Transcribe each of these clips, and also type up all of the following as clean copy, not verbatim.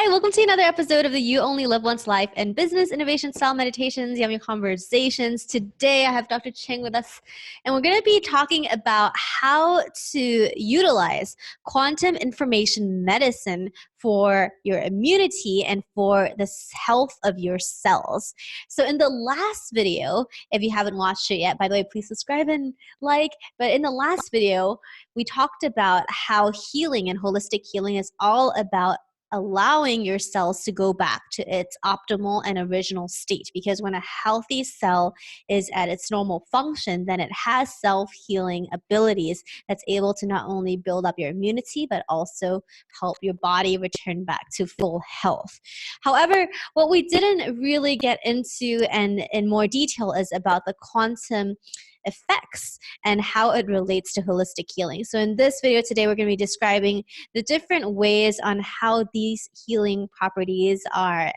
Hi, welcome to another episode of the You Only Live Once Life and Business Innovation Style Meditations, Yummy Conversations. Today I have Dr. Cheng with us, and we're going to be talking about how to utilize quantum information medicine for your immunity and for the health of your cells. So in the last video, if you haven't watched it yet, by the way, please subscribe and like. But in the last video, we talked about how healing and holistic healing is all about allowing your cells to go back to its optimal and original state. Because when a healthy cell is at its normal function, then it has self-healing abilities that's able to not only build up your immunity, but also help your body return back to full health. However, what we didn't really get into and in more detail is about the quantum effects and how it relates to holistic healing. So in this video today, we're going to be describing the different ways on how these healing properties are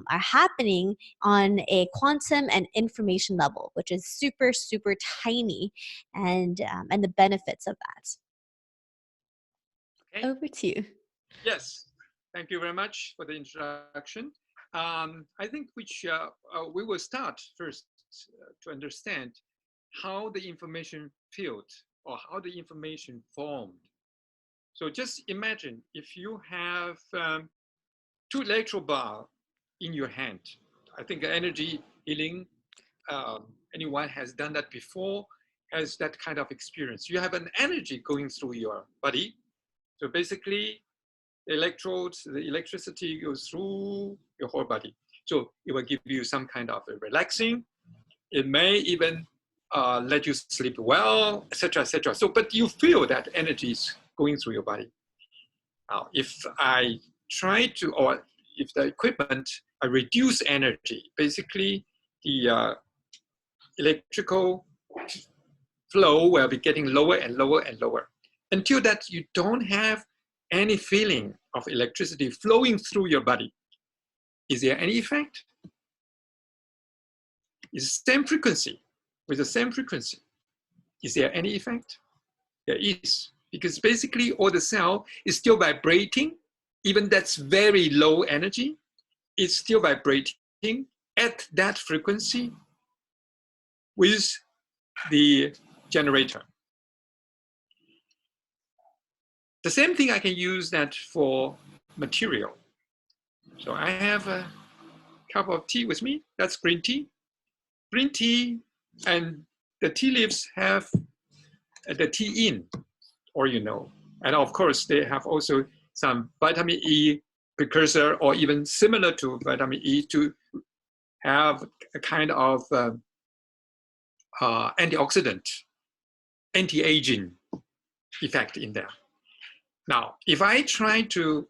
happening on a quantum and information level, which is super, super tiny, and the benefits of that. Okay. Over to you. Yes, thank you very much for the introduction. I think we will start first to understand how the information field or how the information formed. So just imagine if you have two electron bar in your hand. I think energy healing, anyone has done that before, has that kind of experience. You have an energy going through your body. So basically, the electrodes, the electricity goes through your whole body. So it will give you some kind of a relaxing. It may even let you sleep well, etc., etc. So, but you feel that energy is going through your body. Now, if I try to, or if the equipment, I reduce energy, basically the electrical flow will be getting lower and lower and lower until that you don't have any feeling of electricity flowing through your body. Is there any effect? It's the same frequency. With the same frequency, is there any effect? There is, because basically all the cell is still vibrating, even that's very low energy, it's still vibrating at that frequency with the generator. The same thing I can use that for material. So I have a cup of tea with me, that's green tea. Green tea and the tea leaves have the thein, or and of course they have also some vitamin E precursor or even similar to vitamin E to have a kind of antioxidant, anti-aging effect in there. Now, if I try to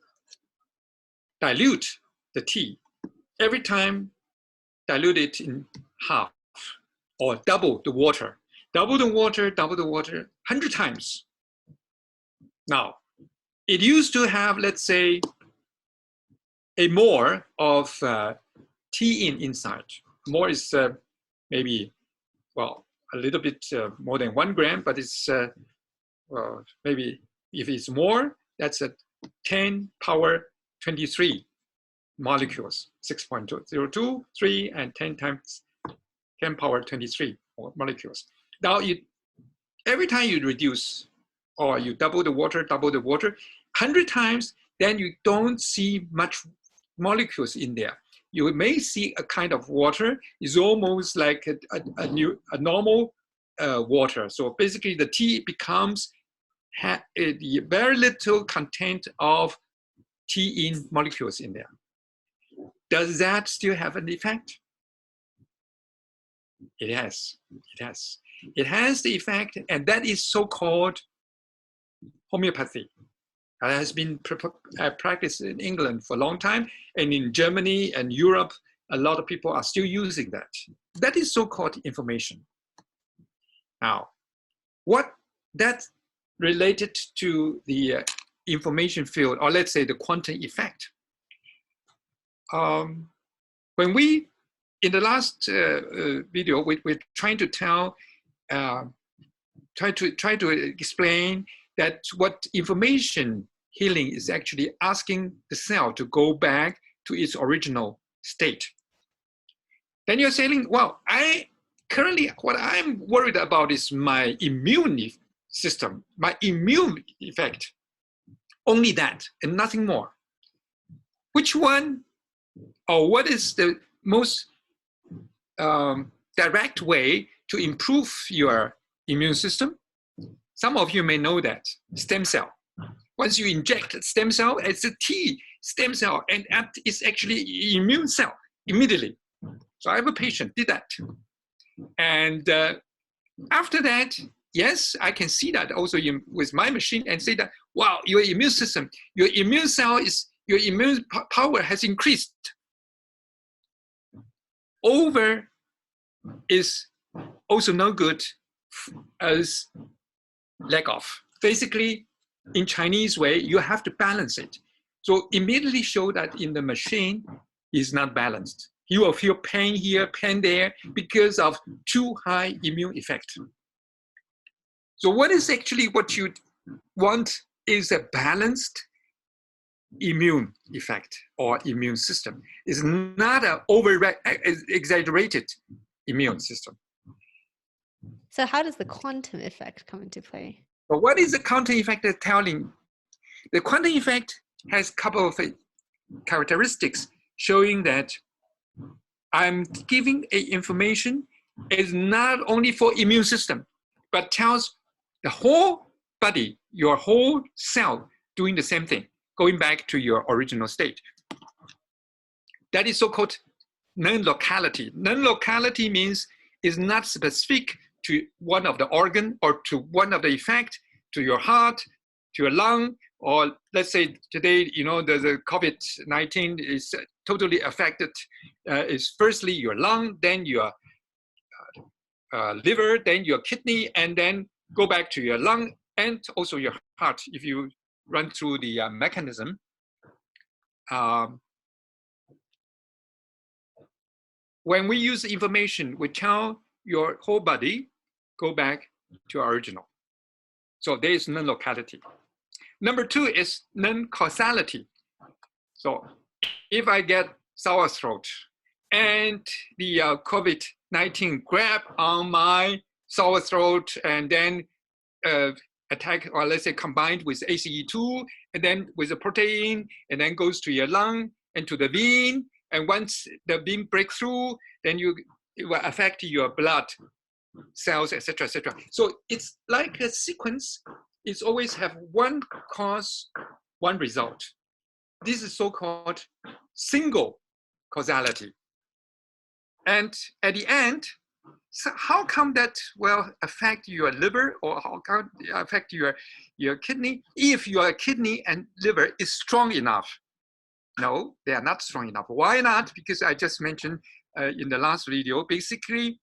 dilute the tea, every time dilute it in half, or double the water, 100 times. Now, it used to have, let's say, a more of thein inside. More is maybe, well, a little bit more than 1 gram, but it's maybe if it's more, that's a 10 power 23 molecules, 6.02, 3, and 10 times 10 power 23 molecules. Now, every time you reduce or you double the water, 100 times, then you don't see much molecules in there. You may see a kind of water is almost like a normal water. So basically the tea becomes very little content of thein molecules in there. Does that still have an effect? It has. It has the effect, and that is so-called homeopathy. That has been practiced in England for a long time, and in Germany and Europe, a lot of people are still using that. That is so-called information. Now, what that related to the information field, or let's say the quantum effect. When we, in the last video, we're trying to try to explain that what information healing is actually asking the cell to go back to its original state. Then you're saying, well, currently what I'm worried about is my immune system, my immune effect. Only that and nothing more. Which one or what is the most direct way to improve your immune system? Some of you may know that, stem cell. Once you inject stem cell, it's a T stem cell, and it's actually immune cell immediately. So I have a patient, did that. And after that, yes, I can see that also with my machine and say that, wow, your immune system, your immune cell your immune power has increased. Over is also no good as lack of. Basically, in Chinese way, you have to balance it. So immediately show that in the machine is not balanced. You will feel pain here, pain there, because of too high immune effect. So what is actually what you want is a balanced immune effect or immune system. It's not an exaggerated immune system. So how does the quantum effect come into play? But what is the quantum effect telling? The quantum effect has a couple of characteristics showing that I'm giving information is not only for immune system, but tells the whole body, your whole cell doing the same thing, going back to your original state. That is so-called non-locality. Non-locality means it's not specific to one of the organ or to one of the effect, to your heart, to your lung, or let's say today, the COVID-19 is totally affected. Is firstly your lung, then your liver, then your kidney, and then go back to your lung and also your heart if you run through the mechanism. When we use information, we tell your whole body, go back to original. So there is non-locality. Number two is non-causality. So if I get sour throat and the COVID-19 grab on my sour throat and then attack, or let's say combined with ACE2, and then with the protein, and then goes to your lung and to the vein. And once the vein breaks through, then it will affect your blood cells, etc., etc. So it's like a sequence. It's always have one cause, one result. This is so-called single causality. And at the end, so how come that will affect your liver, or how come it affect your kidney if your kidney and liver is strong enough? No, they are not strong enough. Why not? Because I just mentioned in the last video, basically,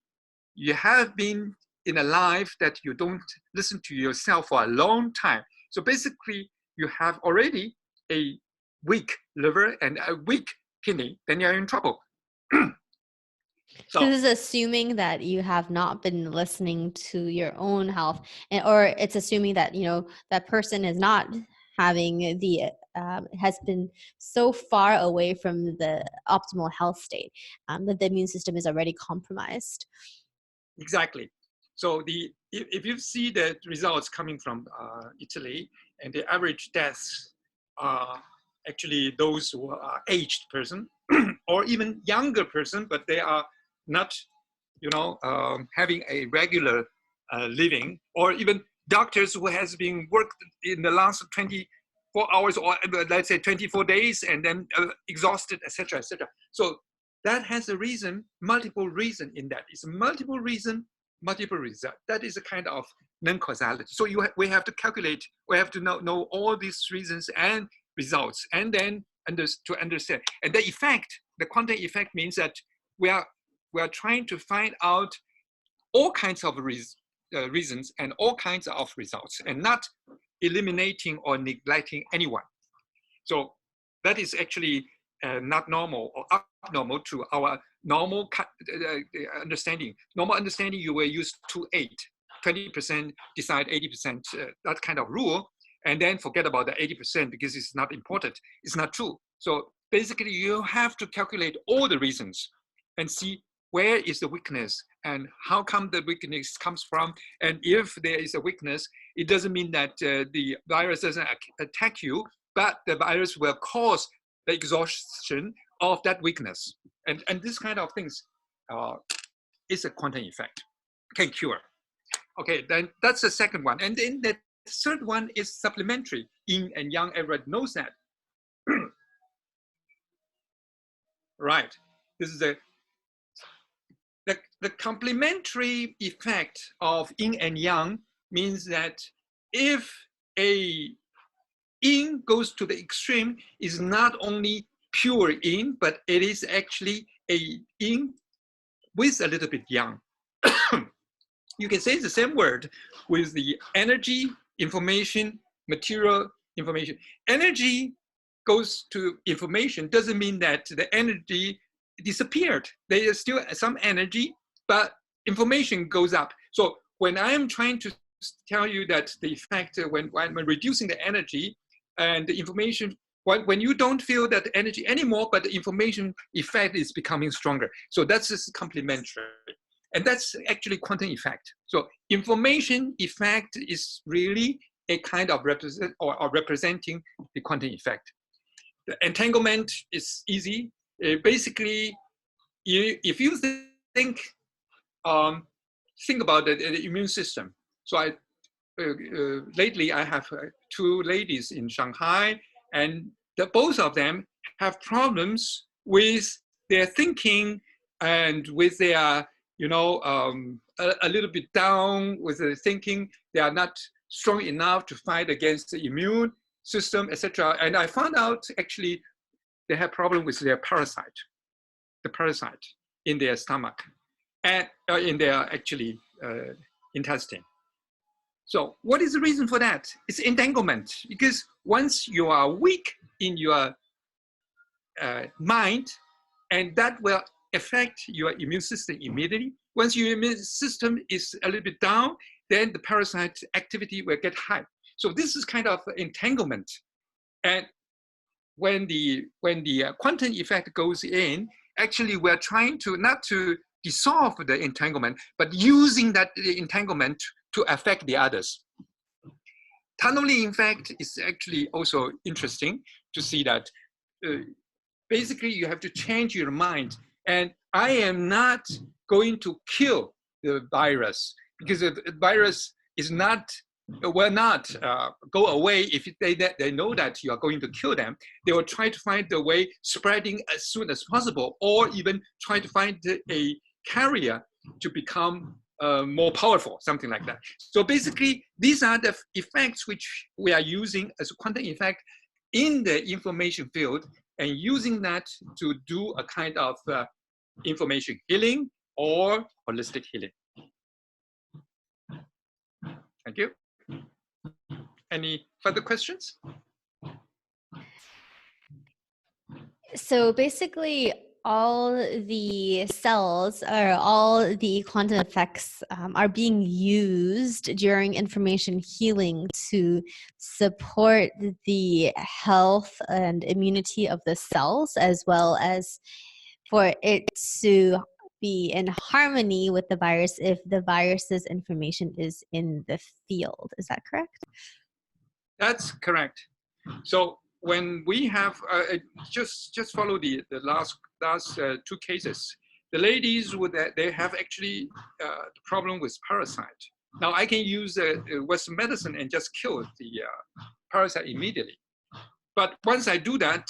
you have been in a life that you don't listen to yourself for a long time. So basically, you have already a weak liver and a weak kidney, then you're in trouble. So this is assuming that you have not been listening to your own health, or it's assuming that that person is not having has been so far away from the optimal health state that the immune system is already compromised. Exactly. So if you see the results coming from Italy, and the average deaths are actually those who are aged person or even younger person, but they are not, having a regular living, or even doctors who has been worked in the last 24 hours, or let's say 24 days, and then exhausted, etc., etc. So that has a reason, multiple reason in that. It's multiple reason, multiple result. That is a kind of non-causality. So we have to calculate, we have to know all these reasons and results, and then to understand. And the effect, the quantum effect, means that we are trying to find out all kinds of reasons and all kinds of results, and not eliminating or neglecting anyone. So that is actually not normal or abnormal to our normal understanding. Normal understanding, you will use 2-8, 20% decide 80%, that kind of rule. and then forget about the 80% because it's not important. It's not true. So basically, you have to calculate all the reasons and see where is the weakness and how come the weakness comes from. And if there is a weakness, it doesn't mean that the virus doesn't attack you, but the virus will cause the exhaustion of that weakness. And this kind of things is a quantum effect, can cure. Okay, then that's the second one. And then the third one is supplementary. Yin and yang, everyone knows that. Right, this is the complementary effect of yin and yang means that if a yin goes to the extreme, is not only pure yin, but it is actually a yin with a little bit yang. You can say the same word with the energy, information, material, information. Energy goes to information doesn't mean that the energy disappeared. There is still some energy, but information goes up. So when I am trying to tell you that the effect when I'm reducing the energy and the information, when you don't feel that energy anymore, but the information effect is becoming stronger. So that's just complementary. And that's actually quantum effect. So information effect is really a kind of representing the quantum effect. The entanglement is easy. Basically, if you think about the immune system. So lately I have two ladies in Shanghai, and both of them have problems with their thinking and with their, a little bit down with their thinking. They are not strong enough to fight against the immune system, etc. And I found out actually they have problem with their parasite, the parasite in their stomach and in their actually intestine. So what is the reason for that? It's entanglement, because once you are weak in your mind, and that will affect your immune system immediately. Once your immune system is a little bit down, then the parasite activity will get high. So this is kind of entanglement. And when the quantum effect goes in, actually we're trying to not to dissolve the entanglement, but using that entanglement to affect the others. Tunneling effect is actually also interesting to see that basically you have to change your mind. And I am not going to kill the virus, because the virus is not, will not go away if they know that you are going to kill them. They will try to find the way spreading as soon as possible, or even try to find a carrier to become more powerful, something like that. So basically, these are the effects which we are using as a quantum effect in the information field, and using that to do a kind of information healing or holistic healing. Thank you. Any further questions? So basically, all the cells or all the quantum effects are being used during information healing to support the health and immunity of the cells, as well as for it to be in harmony with the virus if the virus's information is in the field. Is that correct? That's correct. So when we have just follow the last two cases, the ladies they have actually the problem with parasite. Now I can use Western medicine and just kill the parasite immediately. But once I do that,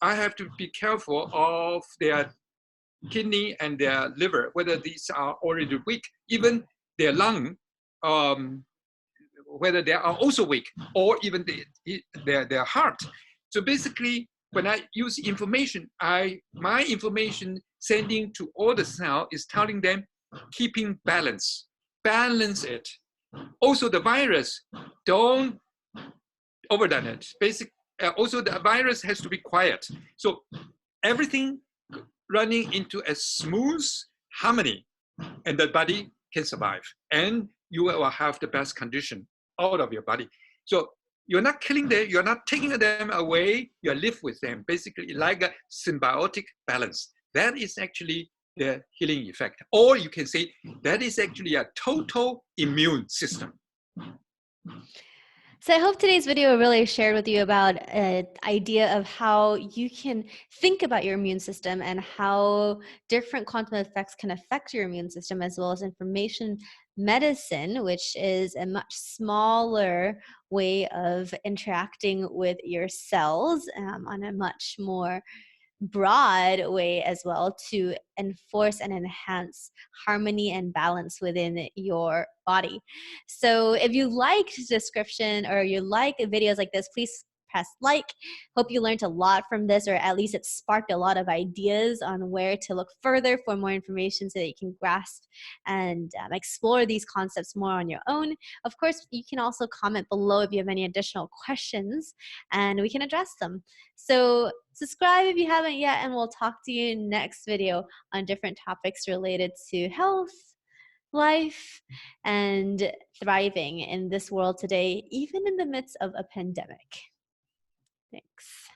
I have to be careful of their kidney and their liver, whether these are already weak, even their lung, whether they are also weak, or even their heart. So basically, when I use information, my information sending to all the cell is telling them, keeping balance it. Also the virus, don't overdone it. Also the virus has to be quiet. So everything running into a smooth harmony, and the body can survive, and you will have the best condition out of your body. So You're not killing them, you're not taking them away, you live with them, basically like a symbiotic balance. That is actually the healing effect. Or you can say that is actually a total immune system. So I hope today's video really shared with you about an idea of how you can think about your immune system and how different quantum effects can affect your immune system, as well as information medicine, which is a much smaller way of interacting with your cells on a much more broad way as well to enforce and enhance harmony and balance within your body. So if you liked the description or you like videos like this, please press like. Hope you learned a lot from this, or at least it sparked a lot of ideas on where to look further for more information so that you can grasp and explore these concepts more on your own. Of course, you can also comment below if you have any additional questions and we can address them. So subscribe if you haven't yet, and we'll talk to you next video on different topics related to health, life, and thriving in this world today, even in the midst of a pandemic. Thanks.